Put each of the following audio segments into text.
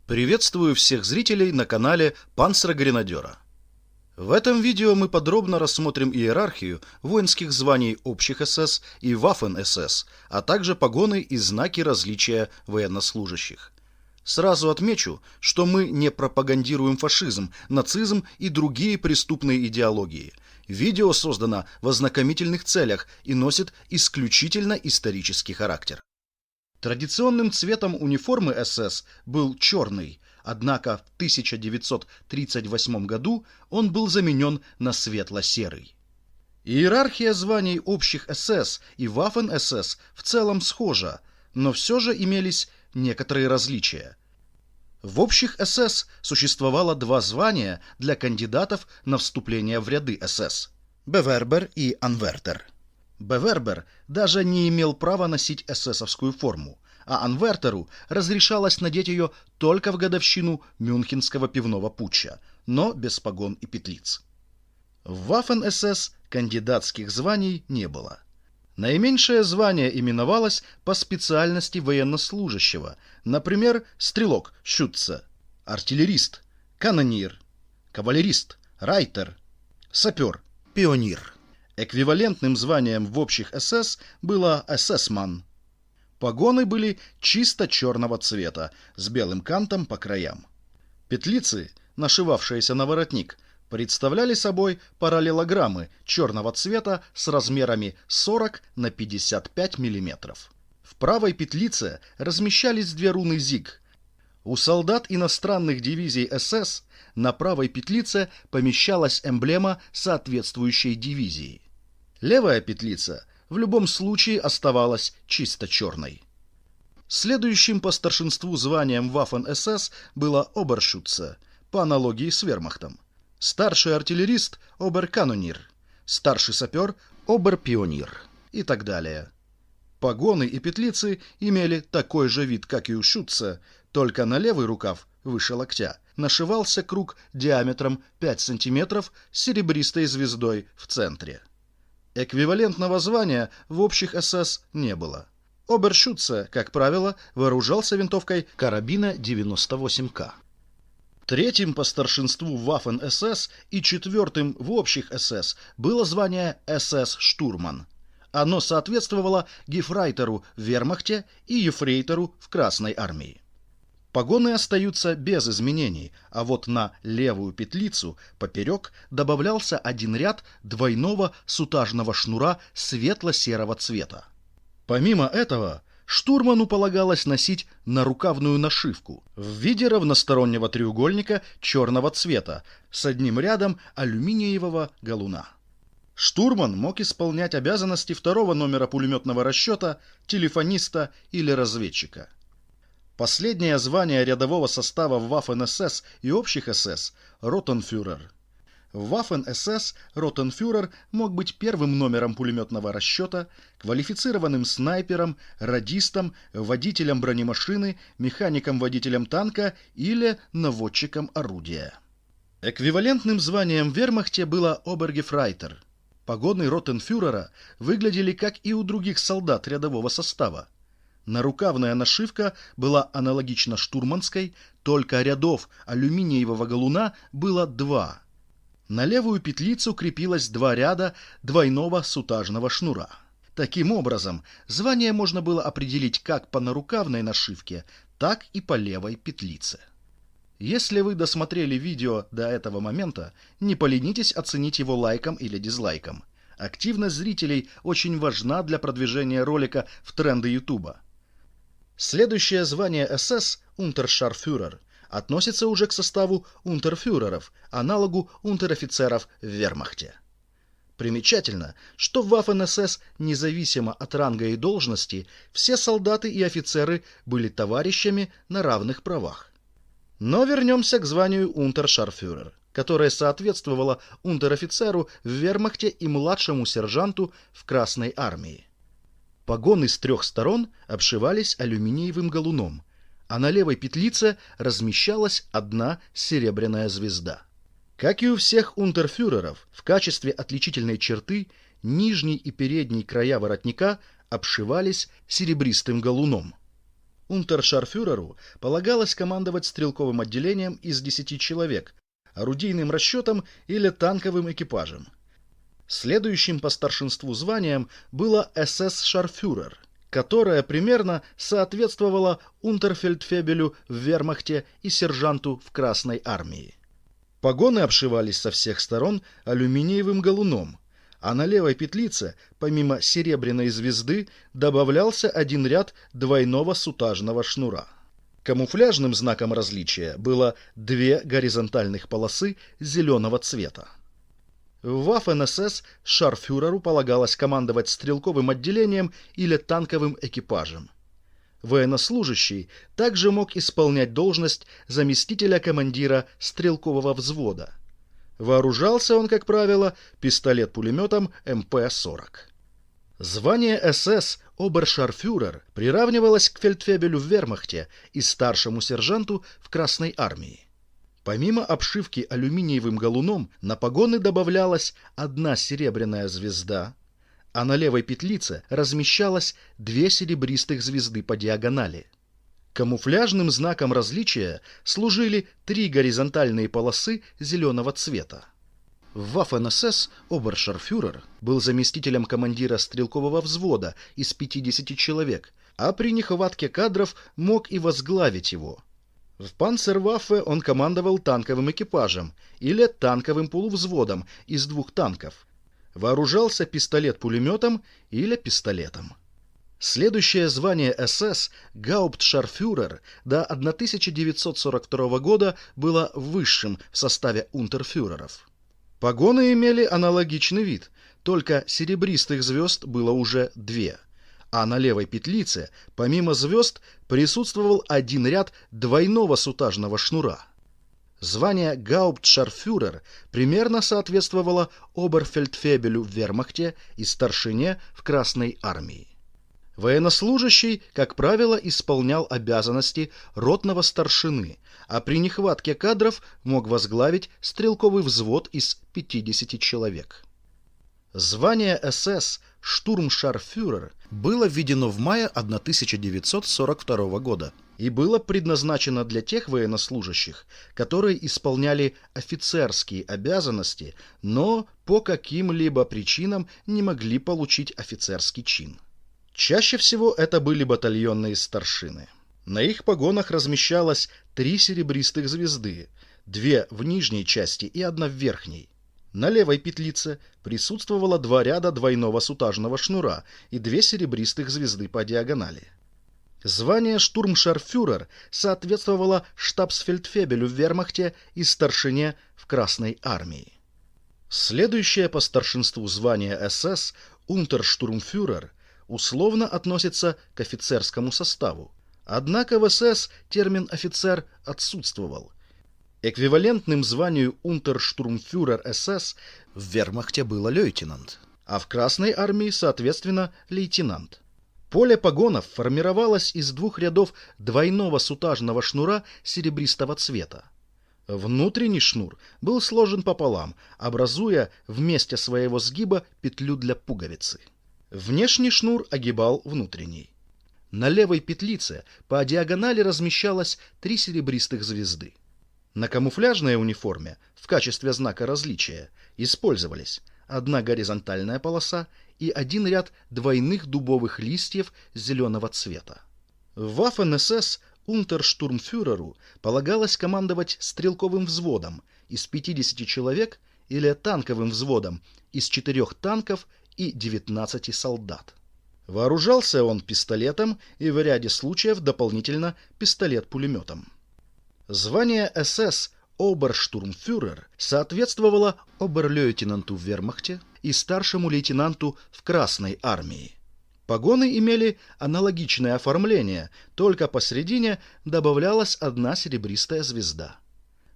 Приветствую всех зрителей на канале Панцера-Гренадера. В этом видео мы подробно рассмотрим иерархию воинских званий общих СС и Waffen-СС, а также погоны и знаки различия военнослужащих. Сразу отмечу, что мы не пропагандируем фашизм, нацизм и другие преступные идеологии. Видео создано в ознакомительных целях и носит исключительно исторический характер. Традиционным цветом униформы СС был черный, однако в 1938 году он был заменен на светло-серый. Иерархия званий общих СС и Waffen-СС в целом схожа, но все же имелись некоторые различия. В общих СС существовало два звания для кандидатов на вступление в ряды СС – Бевербер и Анвертер. Бевербер даже не имел права носить эсэсовскую форму, а Анвертеру разрешалось надеть ее только в годовщину Мюнхенского пивного путча, но без погон и петлиц. В Waffen-СС кандидатских званий не было. Наименьшее звание именовалось по специальности военнослужащего, например, стрелок – Schütze, артиллерист – канонир, кавалерист – Рейтер, сапер – пионер. Эквивалентным званием в общих СС было эсэсман. Погоны были чисто черного цвета, с белым кантом по краям. Петлицы, нашивавшиеся на воротник, представляли собой параллелограммы черного цвета с размерами 40 на 55 мм. В правой петлице размещались две руны ЗИГ. У солдат иностранных дивизий СС на правой петлице помещалась эмблема соответствующей дивизии. Левая петлица в любом случае оставалась чисто черной. Следующим по старшинству званием Waffen-СС было Обершутце, по аналогии с вермахтом. Старший артиллерист – оберканонир, старший сапер – оберпионир и так далее. Погоны и петлицы имели такой же вид, как и у Schütze, только на левый рукав, выше локтя, нашивался круг диаметром 5 см с серебристой звездой в центре. Эквивалентного звания в общих СС не было. Обершутце, как правило, вооружался винтовкой карабина 98К. Третьим по старшинству Waffen-СС и четвертым в общих СС было звание СС-штурман. Оно соответствовало гефрайтеру в вермахте и ефрейтору в Красной армии. Погоны остаются без изменений, а вот на левую петлицу поперек добавлялся один ряд двойного сутажного шнура светло-серого цвета. Помимо этого, штурману полагалось носить нарукавную нашивку в виде равностороннего треугольника черного цвета с одним рядом алюминиевого галуна. Штурман мог исполнять обязанности второго номера пулеметного расчета, телефониста или разведчика. Последнее звание рядового состава в Waffen-СС и общих СС – ротенфюрер. В Waffen-СС ротенфюрер мог быть первым номером пулеметного расчета, квалифицированным снайпером, радистом, водителем бронемашины, механиком-водителем танка или наводчиком орудия. Эквивалентным званием в вермахте было обергефрейтер. Погоны ротенфюрера выглядели как и у других солдат рядового состава. Нарукавная нашивка была аналогична штурманской, только рядов алюминиевого галуна было два. На левую петлицу крепилось два ряда двойного сутажного шнура. Таким образом, звание можно было определить как по нарукавной нашивке, так и по левой петлице. Если вы досмотрели видео до этого момента, не поленитесь оценить его лайком или дизлайком. Активность зрителей очень важна для продвижения ролика в тренды YouTube. Следующее звание СС, унтершарфюрер, относится уже к составу унтерфюреров, аналогу унтер-офицеров в вермахте. Примечательно, что в Waffen-СС, независимо от ранга и должности, все солдаты и офицеры были товарищами на равных правах. Но вернемся к званию унтершарфюрер, которое соответствовало унтер-офицеру в вермахте и младшему сержанту в Красной армии. Погоны с трех сторон обшивались алюминиевым галуном, а на левой петлице размещалась одна серебряная звезда. Как и у всех унтерфюреров, в качестве отличительной черты нижний и передний края воротника обшивались серебристым галуном. Унтершарфюреру полагалось командовать стрелковым отделением из 10 человек, орудийным расчетом или танковым экипажем. Следующим по старшинству званием было СС-шарфюрер, которое примерно соответствовало унтерфельдфебелю в вермахте и сержанту в Красной армии. Погоны обшивались со всех сторон алюминиевым галуном, а на левой петлице, помимо серебряной звезды, добавлялся один ряд двойного сутажного шнура. Камуфляжным знаком различия было 2 горизонтальных полосы зеленого цвета. В Waffen-СС шарфюреру полагалось командовать стрелковым отделением или танковым экипажем. Военнослужащий также мог исполнять должность заместителя командира стрелкового взвода. Вооружался он, как правило, пистолет-пулеметом МП-40. Звание СС обершарфюрер приравнивалось к фельдфебелю в вермахте и старшему сержанту в Красной армии. Помимо обшивки алюминиевым галуном, на погоны добавлялась 1 серебряная звезда, а на левой петлице размещалось 2 серебристых звезды по диагонали. Камуфляжным знаком различия служили 3 горизонтальные полосы зеленого цвета. В Waffen-СС обершарфюрер был заместителем командира стрелкового взвода из 50 человек, а при нехватке кадров мог и возглавить его. В Панцерваффе он командовал танковым экипажем или танковым полувзводом из 2 танков. Вооружался пистолет-пулеметом или пистолетом. Следующее звание СС, гауптшарфюрер, до 1942 года было высшим в составе унтерфюреров. Погоны имели аналогичный вид, только серебристых звезд было уже 2. А на левой петлице, помимо звезд, присутствовал 1 ряд двойного сутажного шнура. Звание гауптшарфюрер примерно соответствовало оберфельдфебелю в вермахте и старшине в Красной армии. Военнослужащий, как правило, исполнял обязанности ротного старшины, а при нехватке кадров мог возглавить стрелковый взвод из 50 человек. Звание СС штурмшарфюрер было введено в мае 1942 года и было предназначено для тех военнослужащих, которые исполняли офицерские обязанности, но по каким-либо причинам не могли получить офицерский чин. Чаще всего это были батальонные старшины. На их погонах размещалось 3 серебристых звезды, 2 в нижней части и 1 в верхней. На левой петлице присутствовало 2 ряда двойного сутажного шнура и 2 серебристых звезды по диагонали. Звание штурмшарфюрер соответствовало штабсфельдфебелю в вермахте и старшине в Красной армии. Следующее по старшинству звание СС, унтерштурмфюрер, условно относится к офицерскому составу. Однако в СС термин «офицер» отсутствовал. Эквивалентным званию унтерштурмфюрер СС в вермахте было лейтенант, а в Красной армии, соответственно, лейтенант. Поле погонов формировалось из 2 рядов двойного сутажного шнура серебристого цвета. Внутренний шнур был сложен пополам, образуя вместе своего сгиба петлю для пуговицы. Внешний шнур огибал внутренний. На левой петлице по диагонали размещалось 3 серебристых звезды. На камуфляжной униформе в качестве знака различия использовались 1 горизонтальная полоса и 1 ряд двойных дубовых листьев зеленого цвета. В Waffen-СС унтерштурмфюреру полагалось командовать стрелковым взводом из 50 человек или танковым взводом из 4 танков и 19 солдат. Вооружался он пистолетом и в ряде случаев дополнительно пистолет-пулеметом. Звание СС оберштурмфюрер соответствовало оберлейтенанту в вермахте и старшему лейтенанту в Красной армии. Погоны имели аналогичное оформление, только посередине добавлялась 1 серебристая звезда.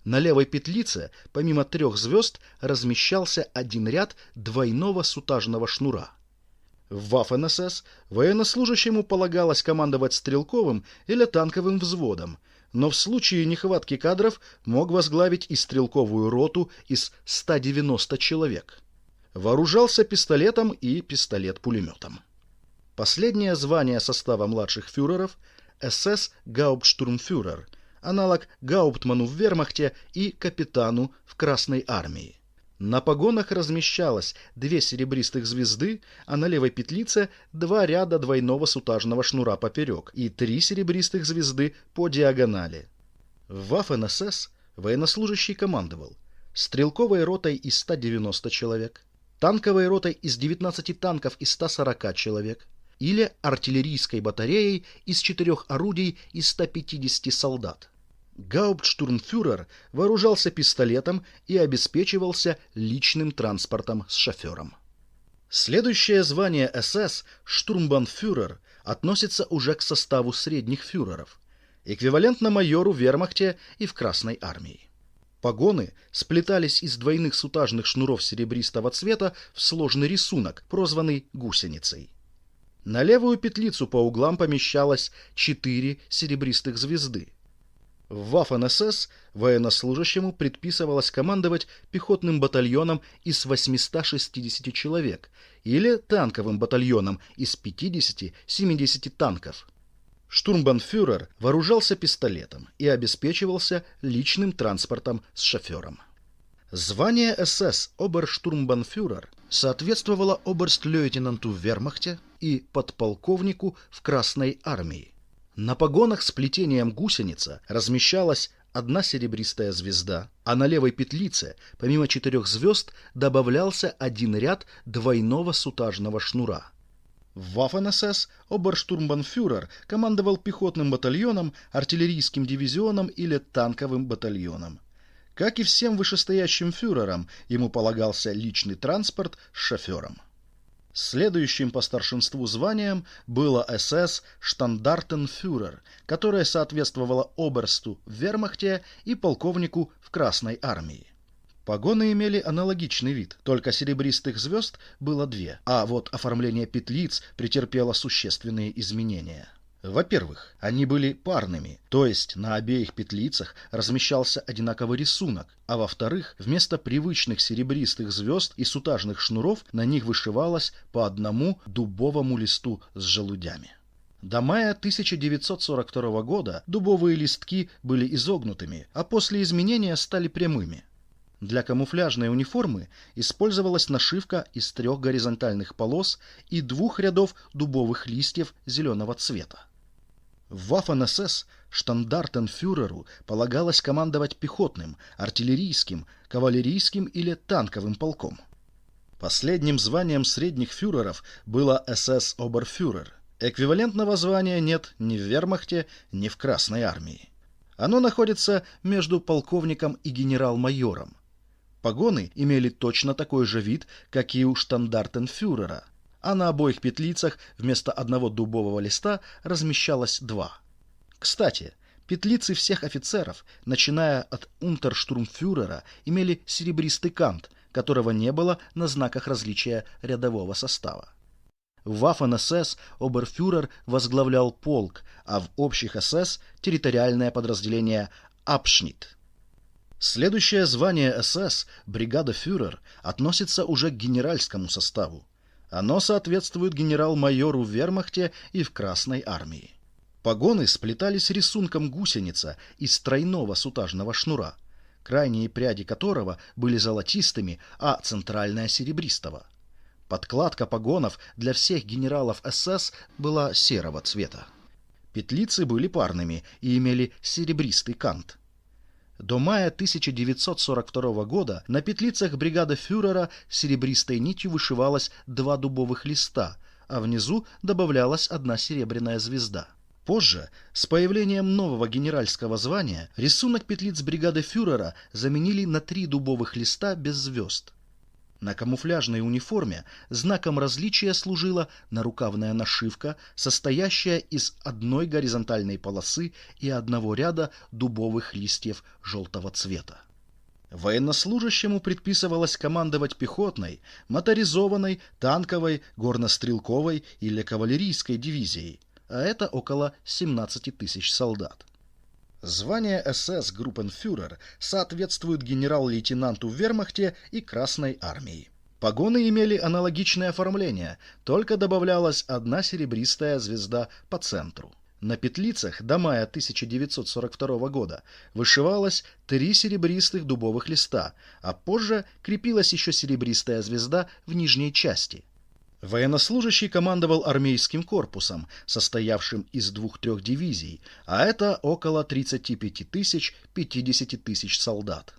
На левой петлице, помимо 3 звезд, размещался 1 ряд двойного сутажного шнура. В Waffen-СС военнослужащему полагалось командовать стрелковым или танковым взводом, но в случае нехватки кадров мог возглавить и стрелковую роту из 190 человек. Вооружался пистолетом и пистолет-пулеметом. Последнее звание состава младших фюреров СС Гауптштурмфюрер, аналог Гауптману в вермахте и капитану в Красной армии. На погонах размещалось 2 серебристых звезды, а на левой петлице 2 ряда двойного сутажного шнура поперек и 3 серебристых звезды по диагонали. В Waffen-СС военнослужащий командовал стрелковой ротой из 190 человек, танковой ротой из 19 танков и 140 человек или артиллерийской батареей из 4 орудий и 150 солдат. Гауптштурмфюрер вооружался пистолетом и обеспечивался личным транспортом с шофером. Следующее звание СС, штурмбанфюрер, относится уже к составу средних фюреров, эквивалентно майору в вермахте и в Красной армии. Погоны сплетались из двойных сутажных шнуров серебристого цвета в сложный рисунок, прозванный гусеницей. На левую петлицу по углам помещалось 4 серебристых звезды. В Waffen-СС военнослужащему предписывалось командовать пехотным батальоном из 860 человек или танковым батальоном из 50-70 танков. Штурмбанфюрер вооружался пистолетом и обеспечивался личным транспортом с шофером. Звание СС оберштурмбанфюрер соответствовало оберст-лейтенанту в вермахте и подполковнику в Красной армии. На погонах с плетением гусеница размещалась 1 серебристая звезда, а на левой петлице, помимо 4 звезд, добавлялся 1 ряд двойного сутажного шнура. В Waffen-СС оберштурмбанфюрер командовал пехотным батальоном, артиллерийским дивизионом или танковым батальоном. Как и всем вышестоящим фюрерам, ему полагался личный транспорт с шофером. Следующим по старшинству званием было СС штандартенфюрер, которое соответствовало оберсту в вермахте и полковнику в Красной армии. Погоны имели аналогичный вид, только серебристых звезд было 2, а вот оформление петлиц претерпело существенные изменения. Во-первых, они были парными, то есть на обеих петлицах размещался одинаковый рисунок, а во-вторых, вместо привычных серебристых звезд и сутажных шнуров на них вышивалось по 1 дубовому листу с желудями. До мая 1942 года дубовые листки были изогнутыми, а после изменения стали прямыми. Для камуфляжной униформы использовалась нашивка из 3 горизонтальных полос и 2 рядов дубовых листьев зеленого цвета. В Waffen-СС штандартенфюреру полагалось командовать пехотным, артиллерийским, кавалерийским или танковым полком. Последним званием средних фюреров было СС-оберфюрер. Эквивалентного звания нет ни в вермахте, ни в Красной армии. Оно находится между полковником и генерал-майором. Погоны имели точно такой же вид, как и у штандартенфюрера, а на обоих петлицах вместо 1 дубового листа размещалось 2. Кстати, петлицы всех офицеров, начиная от унтерштурмфюрера, имели серебристый кант, которого не было на знаках различия рядового состава. В Waffen-СС оберфюрер возглавлял полк, а в общих СС – территориальное подразделение Абшнит. Следующее звание СС, бригада-фюрер, относится уже к генеральскому составу. Оно соответствует генерал-майору в вермахте и в Красной армии. Погоны сплетались рисунком гусеница из тройного сутажного шнура, крайние пряди которого были золотистыми, а центральная серебристого. Подкладка погонов для всех генералов СС была серого цвета. Петлицы были парными и имели серебристый кант. До мая 1942 года на петлицах бригады фюрера серебристой нитью вышивалось 2 дубовых листа, а внизу добавлялась 1 серебряная звезда. Позже, с появлением нового генеральского звания, рисунок петлиц бригады фюрера заменили на 3 дубовых листа без звезд. На камуфляжной униформе знаком различия служила нарукавная нашивка, состоящая из 1 горизонтальной полосы и 1 ряда дубовых листьев желтого цвета. Военнослужащему предписывалось командовать пехотной, моторизованной, танковой, горнострелковой или кавалерийской дивизией, а это около 17 тысяч солдат. Звание СС группенфюрер соответствует генерал-лейтенанту в вермахте и Красной армии. Погоны имели аналогичное оформление, только добавлялась 1 серебристая звезда по центру. На петлицах до мая 1942 года вышивалось 3 серебристых дубовых листа, а позже крепилась еще серебристая звезда в нижней части. Военнослужащий командовал армейским корпусом, состоявшим из 2-3 дивизий, а это около 35 тысяч-50 тысяч солдат.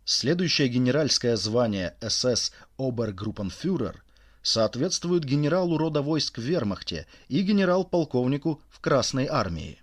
Следующее генеральское звание СС Обергруппенфюрер соответствует генералу рода войск в вермахте и генерал-полковнику в Красной армии.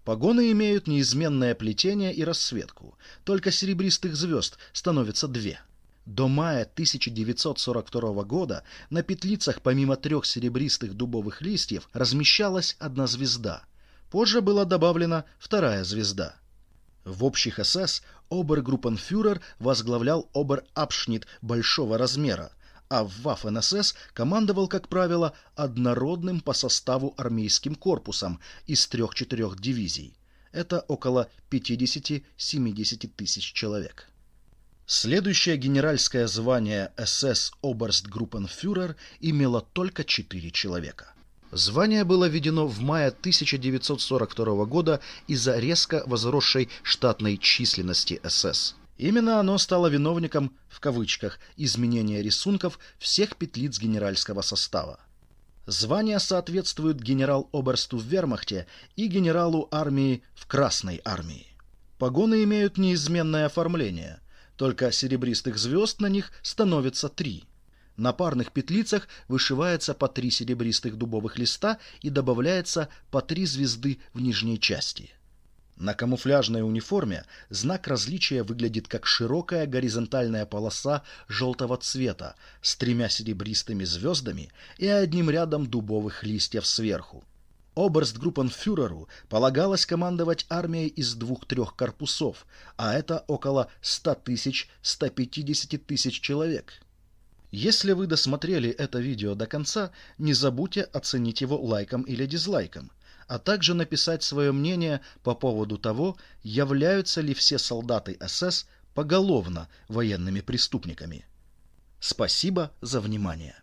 Погоны имеют неизменное плетение и расцветку, только серебристых звезд становится 2. До мая 1942 года на петлицах помимо 3 серебристых дубовых листьев размещалась 1 звезда. Позже была добавлена 2 звезда. В общих СС обергруппенфюрер возглавлял оберабшнит большого размера, а в Waffen-СС командовал, как правило, однородным по составу армейским корпусом из 3-4 дивизий. Это около 50-70 тысяч человек. Следующее генеральское звание СС Оберстгруппенфюрер имело только 4 человека. Звание было введено в мае 1942 года из-за резко возросшей штатной численности СС. Именно оно стало виновником, в кавычках, изменения рисунков всех петлиц генеральского состава. Звания соответствуют генерал-оберсту в вермахте и генералу армии в Красной армии. Погоны имеют неизменное оформление, только серебристых звезд на них становится 3. На парных петлицах вышивается по 3 серебристых дубовых листа и добавляется по 3 звезды в нижней части. На камуфляжной униформе знак различия выглядит как широкая горизонтальная полоса желтого цвета с 3 серебристыми звездами и 1 рядом дубовых листьев сверху. Оберстгруппенфюреру полагалось командовать армией из 2-3 корпусов, а это около 100 тысяч-150 тысяч человек. Если вы досмотрели это видео до конца, не забудьте оценить его лайком или дизлайком, а также написать свое мнение по поводу того, являются ли все солдаты СС поголовно военными преступниками. Спасибо за внимание.